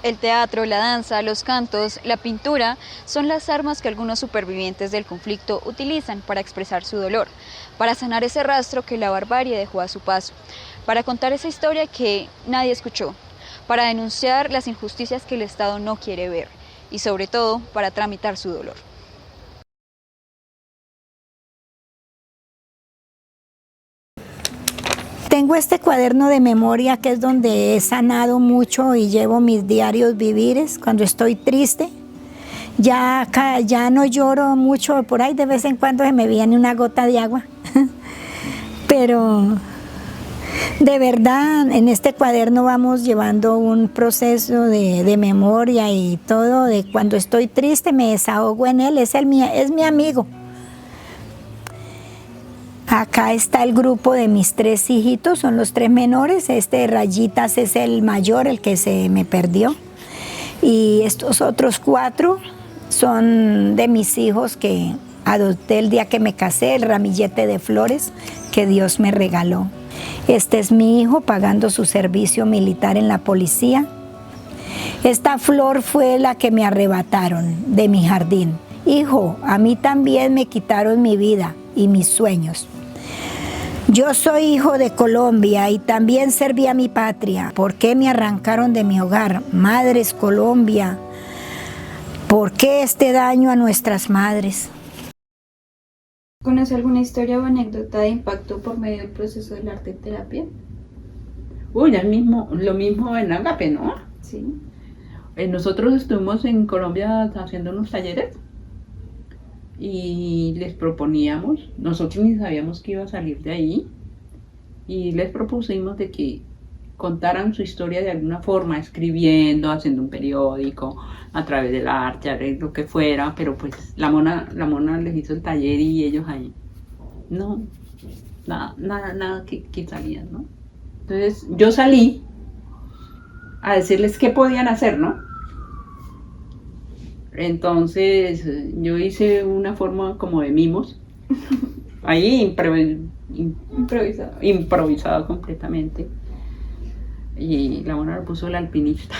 El teatro, la danza, los cantos, la pintura son las armas que algunos supervivientes del conflicto utilizan para expresar su dolor, para sanar ese rastro que la barbarie dejó a su paso, para contar esa historia que nadie escuchó, para denunciar las injusticias que el Estado no quiere ver y sobre todo para tramitar su dolor. Tengo este cuaderno de memoria que es donde he sanado mucho y llevo mis diarios vivires cuando estoy triste. Ya no lloro mucho, por ahí de vez en cuando se me viene una gota de agua. Pero de verdad en este cuaderno vamos llevando un proceso de memoria y todo, de cuando estoy triste me desahogo en él, es mi amigo. Acá está el grupo de mis 3 hijitos, son los 3 menores. Este de rayitas es el mayor, el que se me perdió. Y estos otros 4 son de mis hijos que adopté el día que me casé, el ramillete de flores que Dios me regaló. Este es mi hijo pagando su servicio militar en la policía. Esta flor fue la que me arrebataron de mi jardín. Hijo, a mí también me quitaron mi vida y mis sueños. Yo soy hijo de Colombia y también serví a mi patria. ¿Por qué me arrancaron de mi hogar? Madres Colombia, ¿por qué este daño a nuestras madres? ¿Conoce alguna historia o anécdota de impacto por medio del proceso del arte terapia? Uy, lo mismo en Agape, ¿no? Sí. Nosotros estuvimos en Colombia haciendo unos talleres y les proponíamos, nosotros ni sabíamos que iba a salir de ahí, y les propusimos de que contaran su historia de alguna forma, escribiendo, haciendo un periódico, a través del arte, lo que fuera, pero pues la mona les hizo el taller y ellos ahí, no, nada que salían, ¿no? Entonces yo salí a decirles qué podían hacer, ¿no? Entonces yo hice una forma como de mimos, ahí improvisado completamente. Y la mona lo puso el alpinista.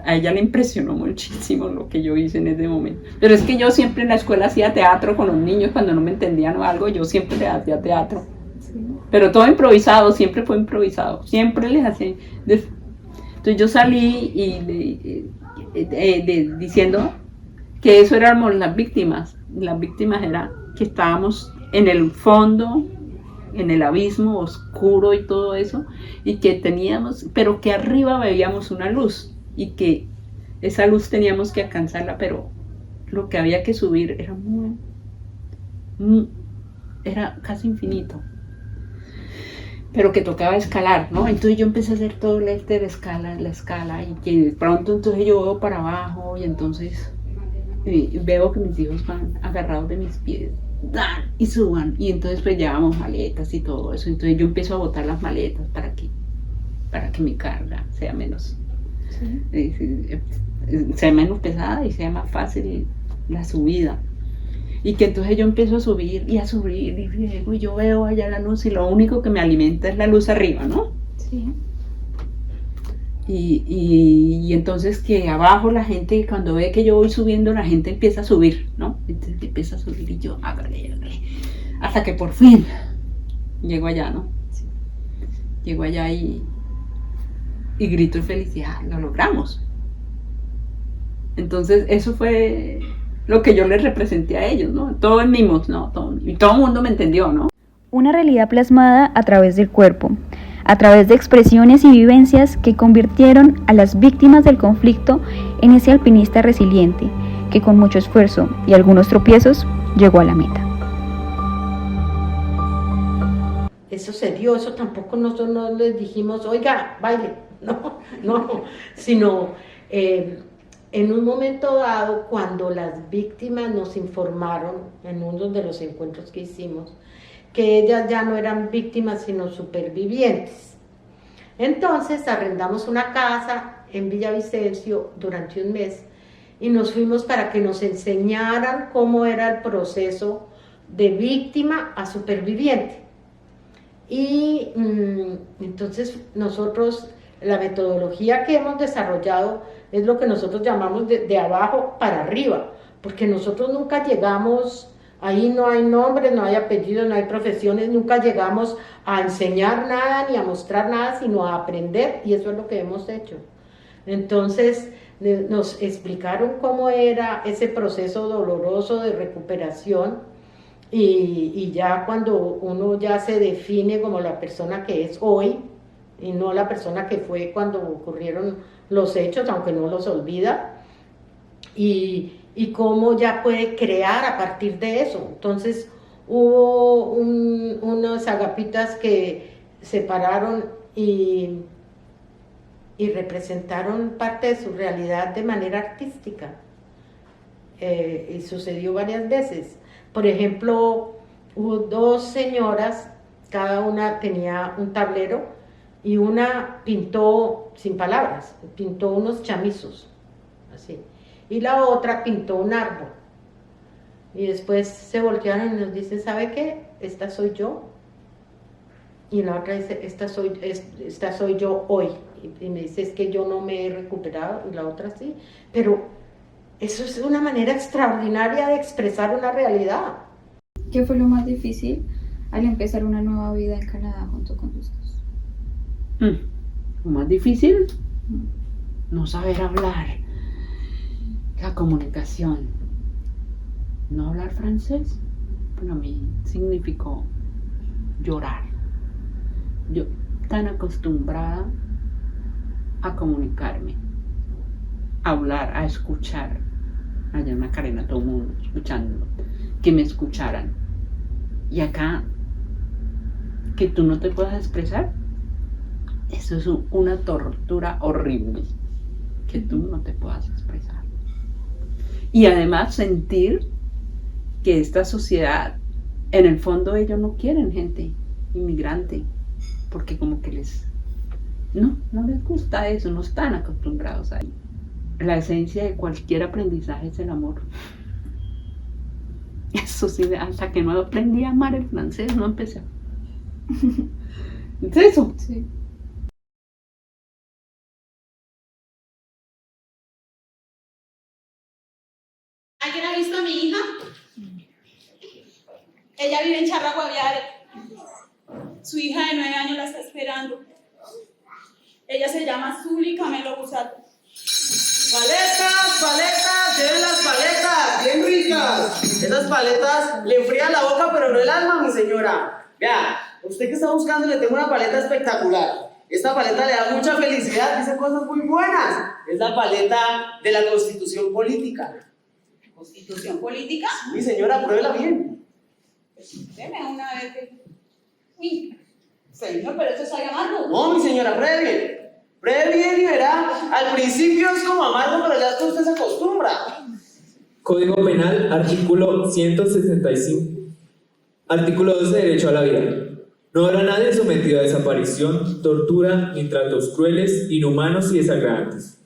A ella le impresionó muchísimo lo que yo hice en ese momento. Pero es que yo siempre en la escuela hacía teatro con los niños cuando no me entendían o algo, yo siempre les hacía teatro. Sí. Pero todo improvisado, siempre fue improvisado. Siempre les hacía. Entonces yo salí diciendo que eso éramos las víctimas. Las víctimas era que estábamos en el fondo, en el abismo oscuro y todo eso, y que teníamos, pero que arriba veíamos una luz, y que esa luz teníamos que alcanzarla, pero lo que había que subir era era casi infinito, pero que tocaba escalar, ¿no? Entonces yo empecé a hacer todo la escala, y que de pronto entonces yo veo para abajo, y entonces veo que mis hijos van agarrados de mis pies, y suban, y entonces pues llevamos maletas y todo eso, entonces yo empiezo a botar las maletas para que mi carga sea menos, sea menos pesada y sea más fácil la subida, y que entonces yo empiezo a subir y llego y yo veo allá la luz y lo único que me alimenta es la luz arriba, ¿no? Sí. Y entonces que abajo la gente, cuando ve que yo voy subiendo, la gente empieza a subir, ¿no? Entonces empieza a subir y yo, hágale, hasta que por fin llego allá, ¿no? Sí. Llego allá y grito de felicidad, lo logramos. Entonces eso fue lo que yo les representé a ellos, ¿no? Todo en mimos, ¿no? Y todo el mundo me entendió, ¿no? Una realidad plasmada a través del cuerpo, a través de expresiones y vivencias que convirtieron a las víctimas del conflicto en ese alpinista resiliente que con mucho esfuerzo y algunos tropiezos llegó a la meta. Eso se dio, eso tampoco nosotros no les dijimos, oiga, baile, no, sino en un momento dado, cuando las víctimas nos informaron en uno de los encuentros que hicimos, que ellas ya no eran víctimas sino supervivientes. Entonces arrendamos una casa en Villavicencio durante un mes y nos fuimos para que nos enseñaran cómo era el proceso de víctima a superviviente. Y entonces nosotros La metodología que hemos desarrollado es lo que nosotros llamamos de abajo para arriba, porque nosotros nunca llegamos, ahí no hay nombres, no hay apellidos, no hay profesiones, nunca llegamos a enseñar nada ni a mostrar nada, sino a aprender, y eso es lo que hemos hecho. Entonces nos explicaron cómo era ese proceso doloroso de recuperación, y ya cuando uno ya se define como la persona que es hoy, y no la persona que fue cuando ocurrieron los hechos, aunque no los olvida, y cómo ya puede crear a partir de eso. Entonces hubo unos agapitas que se pararon y representaron parte de su realidad de manera artística, y sucedió varias veces. Por ejemplo, hubo 2 señoras, cada una tenía un tablero, y una pintó sin palabras, pintó unos chamizos, así, y la otra pintó un árbol. Y después se voltearon y nos dicen, ¿sabe qué? Esta soy yo. Y la otra dice, esta soy yo hoy. Y me dice, es que yo no me he recuperado, y la otra sí. Pero eso es una manera extraordinaria de expresar una realidad. ¿Qué fue lo más difícil al empezar una nueva vida en Canadá junto con tus dos? Lo más difícil, no saber hablar, la comunicación. No hablar francés, para mí significó llorar. Yo tan acostumbrada a comunicarme, a hablar, a escuchar. Allá en Macarena todo el mundo escuchándolo, que me escucharan. Y acá, que tú no te puedas expresar, eso es una tortura horrible, que tú no te puedas expresar. Y además sentir que esta sociedad, en el fondo ellos no quieren gente inmigrante, porque como que no les gusta eso, no están acostumbrados a ello. La esencia de cualquier aprendizaje es el amor. Eso sí, hasta que no aprendí a amar el francés, no empecé. ¿Es eso? Sí. ¿Alguien ha visto a mi hija? Ella vive en Charra Guaviare. Su hija de 9 años la está esperando. Ella se llama Zuli Camelo Busato. ¡Paletas, paletas! ¡Lleven las paletas! ¡Bien ricas! Esas paletas le enfrían la boca, pero no el alma, mi señora. Vea, usted que está buscando, le tengo una paleta espectacular. Esta paleta le da mucha felicidad, dice cosas muy buenas. Es la paleta de la Constitución Política. ¿Constitución política? Mi señora, pruébela bien. Deme una vez que... Uy, señor, pero esto está amargo. No, mi señora, pruebe bien. Pruebe bien y verá. Al principio es como amargo, pero ya después usted se acostumbra. Código Penal, artículo 165. Artículo 12, derecho a la vida. No habrá nadie sometido a desaparición, tortura ni tratos crueles, inhumanos y desagradantes.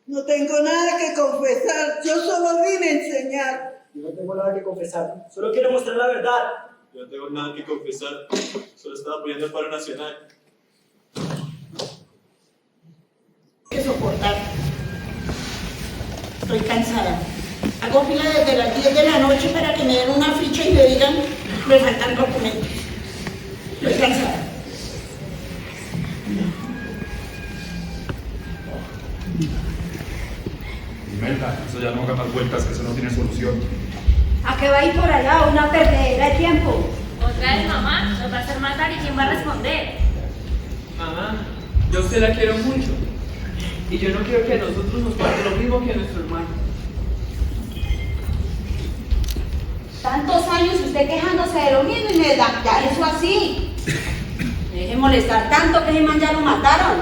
No tengo nada que confesar, yo solo vine a enseñar. Yo no tengo nada que confesar, solo quiero mostrar la verdad. Yo no tengo nada que confesar, solo estaba apoyando el paro nacional. Que soportar. Estoy cansada. Hago fila desde las 10 de la noche para que me den una ficha y me digan, me faltan documentos. Estoy cansada. Imelda, eso ya no haga más vueltas, que eso no tiene solución. ¿A qué va a ir por allá? Una perdedera de tiempo. Otra vez, mamá, nos va a hacer matar y quién va a responder. Mamá, yo a usted la quiero mucho. Y yo no quiero que a nosotros nos pase lo mismo que a nuestro hermano. Tantos años usted quejándose de lo mismo y me da ya eso así. Deje molestar tanto que ese man ya lo mataron.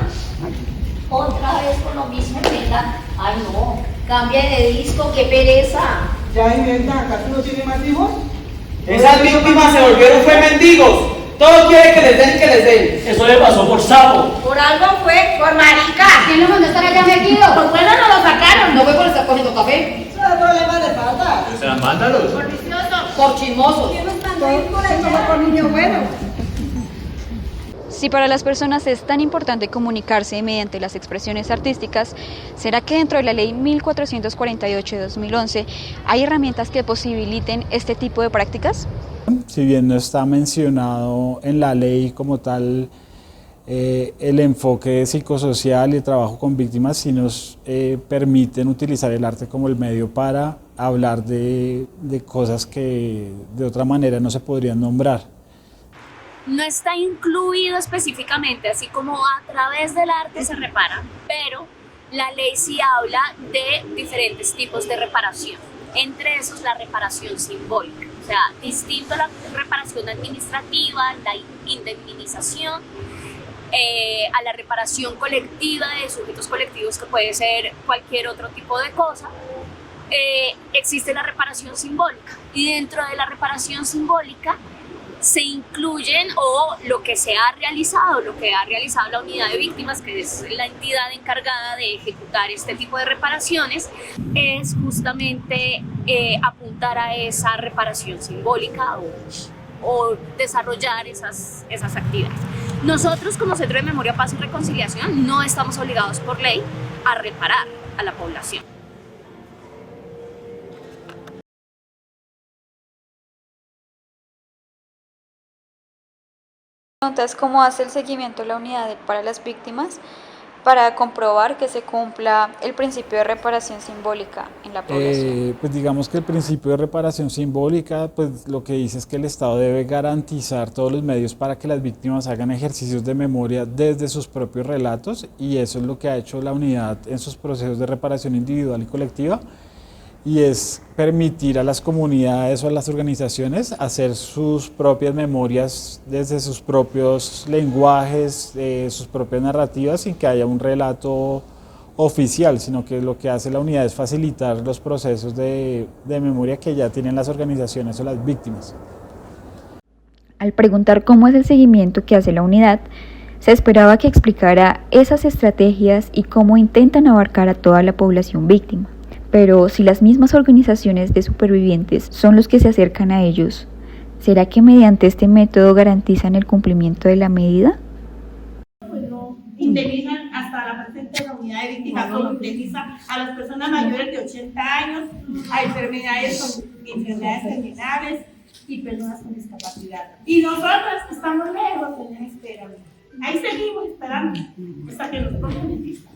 Otra vez con lo mismo, Imelda. Ay, no, cambie de disco, qué pereza. Ya, Imelda, ¿acaso no tiene más hijos? Esas víctimas se volvieron fue mendigos. Todos quieren que les den y que les den. Eso le pasó por sapo. Por algo fue, por marica. ¿Quién lo mandó a estar allá metido? Pues bueno, no lo sacaron. No fue por estar cogiendo café. Eso es problema de falta. O sea, mándalos. Por vicioso. por chismosos. Si para las personas es tan importante comunicarse mediante las expresiones artísticas, ¿será que dentro de la Ley 1448 de 2011 hay herramientas que posibiliten este tipo de prácticas? Si bien no está mencionado en la ley como tal el enfoque psicosocial y el trabajo con víctimas, sí nos permiten utilizar el arte como el medio para hablar de cosas que de otra manera no se podrían nombrar. No está incluido específicamente, así como a través del arte se repara, pero la ley sí habla de diferentes tipos de reparación, entre esos la reparación simbólica, o sea, distinto a la reparación administrativa, la indemnización, a la reparación colectiva de sujetos colectivos, que puede ser cualquier otro tipo de cosa. Existe la reparación simbólica, y dentro de la reparación simbólica se incluyen lo que ha realizado la unidad de víctimas, que es la entidad encargada de ejecutar este tipo de reparaciones, es justamente apuntar a esa reparación simbólica o desarrollar esas actividades. Nosotros como Centro de Memoria, Paz y Reconciliación no estamos obligados por ley a reparar a la población. Entonces, ¿cómo hace el seguimiento la unidad para las víctimas para comprobar que se cumpla el principio de reparación simbólica en la población? Pues digamos que el principio de reparación simbólica, pues lo que dice es que el Estado debe garantizar todos los medios para que las víctimas hagan ejercicios de memoria desde sus propios relatos, y eso es lo que ha hecho la unidad en sus procesos de reparación individual y colectiva, y es permitir a las comunidades o a las organizaciones hacer sus propias memorias desde sus propios lenguajes, sus propias narrativas, sin que haya un relato oficial, sino que lo que hace la unidad es facilitar los procesos de memoria que ya tienen las organizaciones o las víctimas. Al preguntar cómo es el seguimiento que hace la unidad, se esperaba que explicara esas estrategias y cómo intentan abarcar a toda la población víctima. Pero si las mismas organizaciones de supervivientes son los que se acercan a ellos, ¿será que mediante este método garantizan el cumplimiento de la medida? Indemnizan hasta la presente de la unidad de víctimas, solo indemniza a las personas mayores de 80 años, a enfermedades terminales y personas con discapacidad. Y nosotras estamos lejos en espera. Ahí seguimos esperando hasta que nos pongan en lista.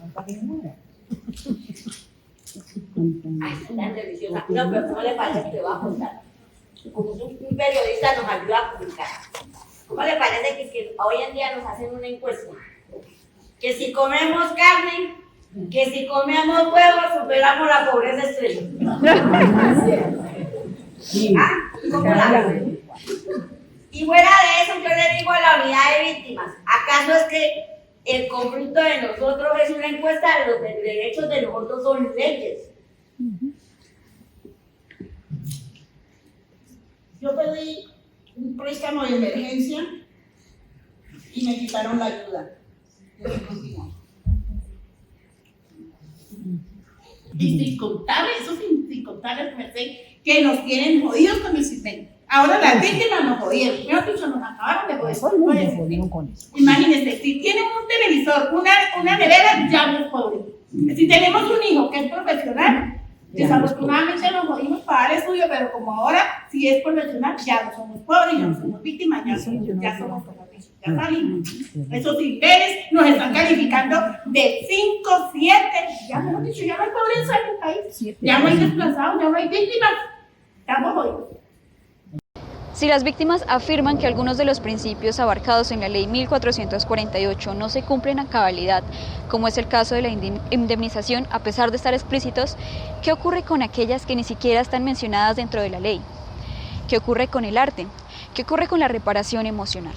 Ay, tan deliciosa. No, pero ¿cómo le parece que te voy a contar? Como un periodista nos ayuda a publicar. ¿Cómo le parece que hoy en día nos hacen una encuesta? Que si comemos carne, que si comemos huevos, superamos la pobreza extrema. ¿Cómo la ven? Y fuera de eso, yo le digo a la unidad de víctimas, ¿acaso es que el conflicto de nosotros es una encuesta de los derechos de nosotros son leyes? Yo pedí un préstamo de emergencia y me quitaron la ayuda. Y sin contar eso, sin contar el merced que nos tienen jodidos con el sistema. Ahora las víctimas nos jodieron, mejor dicho, nos acabaron de joder. Imagínense, si tienen un televisor, una nevera, ya no es pobre. Si tenemos un hijo que es profesional, desafortunadamente nos jodimos para dar estudio, pero como ahora, si es profesional, ya no somos pobres, ya no somos víctimas, ya somos como dicho, ya salimos. Esos niveles nos están calificando de 5, 7, ya mejor dicho, ya no hay pobreza en el país, ya no hay desplazados, ya no hay víctimas, estamos jodidos. Si las víctimas afirman que algunos de los principios abarcados en la Ley 1448 no se cumplen a cabalidad, como es el caso de la indemnización, a pesar de estar explícitos, ¿qué ocurre con aquellas que ni siquiera están mencionadas dentro de la ley? ¿Qué ocurre con el arte? ¿Qué ocurre con la reparación emocional?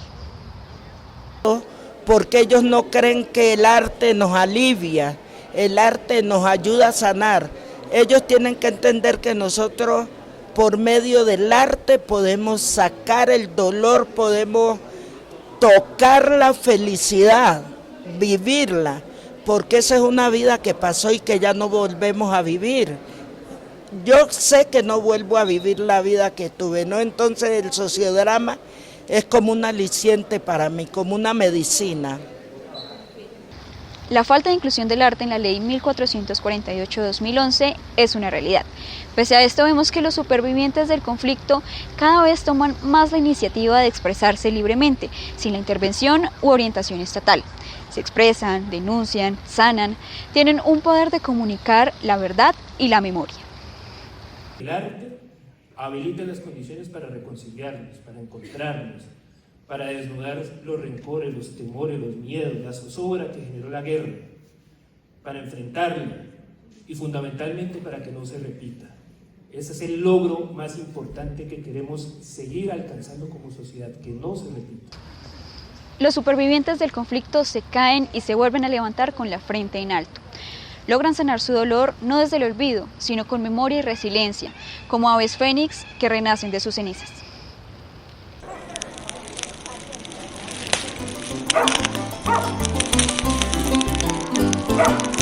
Porque ellos no creen que el arte nos alivia, el arte nos ayuda a sanar. Ellos tienen que entender que nosotros, por medio del arte, podemos sacar el dolor, podemos tocar la felicidad, vivirla, porque esa es una vida que pasó y que ya no volvemos a vivir. yo sé que no vuelvo a vivir la vida que tuve, ¿no? Entonces el sociodrama es como un aliciente para mí, como una medicina. La falta de inclusión del arte en la Ley 1448-2011 es una realidad. Pese a esto, vemos que los supervivientes del conflicto cada vez toman más la iniciativa de expresarse libremente, sin la intervención u orientación estatal. Se expresan, denuncian, sanan, tienen un poder de comunicar la verdad y la memoria. El arte habilita las condiciones para reconciliarnos, para encontrarnos, para desnudar los rencores, los temores, los miedos, la zozobra que generó la guerra, para enfrentarla y fundamentalmente para que no se repita. Ese es el logro más importante que queremos seguir alcanzando como sociedad, que no se repita. Los supervivientes del conflicto se caen y se vuelven a levantar con la frente en alto. Logran sanar su dolor no desde el olvido, sino con memoria y resiliencia, como aves fénix que renacen de sus cenizas. ¡Ah!